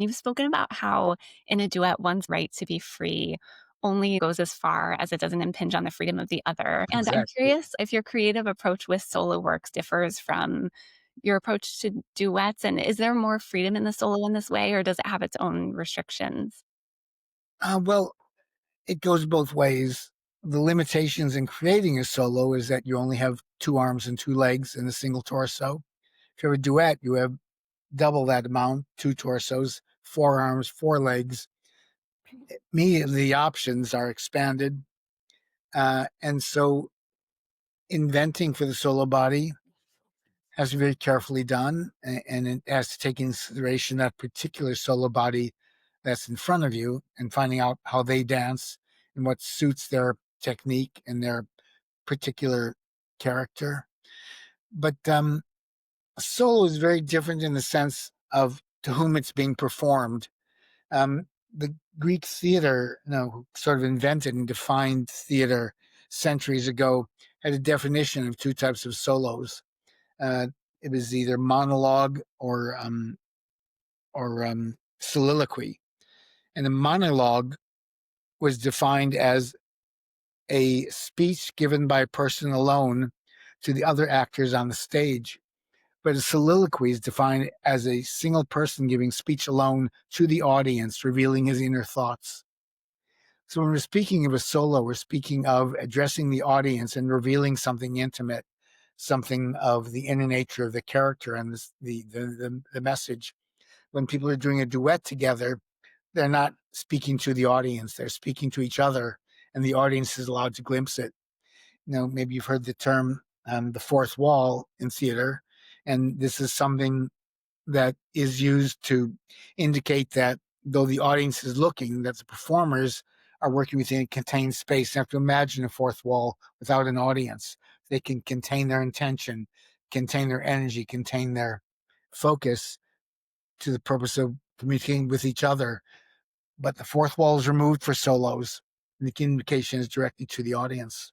You've spoken about how in a duet, one's right to be free only goes as far as it doesn't impinge on the freedom of the other. And I'm Exactly. curious if your creative approach with solo works differs from your approach to duets. And is there more freedom in the solo in this way, or does it have its own restrictions? Well, it goes both ways. The limitations in creating a solo is that you only have two arms and two legs and a single torso. If you have a duet, you have double that amount, two torsos, four arms, four legs. The options are expanded. And so inventing for the solo body has to be very carefully done, and it has to take into consideration that particular solo body that's in front of you and finding out how they dance and what suits their technique and their particular character. But solo is very different in the sense of to whom it's being performed. The Greek theater, who sort of invented and defined theater centuries ago, had a definition of two types of solos. Uh, it was either monologue or soliloquy, and the monologue was defined as a speech given by a person alone to the other actors on the stage. But a soliloquy is defined as a single person giving speech alone to the audience, revealing his inner thoughts. So when we're speaking of a solo, we're speaking of addressing the audience and revealing something intimate, something of the inner nature of the character and the message. When people are doing a duet together, they're not speaking to the audience; they're speaking to each other, and the audience is allowed to glimpse it. Maybe you've heard the term the fourth wall in theater, and this is something that is used to indicate that though the audience is looking, that the performers are working within a contained space. You have to imagine a fourth wall without an audience. They can contain their intention, contain their energy, contain their focus to the purpose of communicating with each other. But the fourth wall is removed for solos, and the communication is directly to the audience.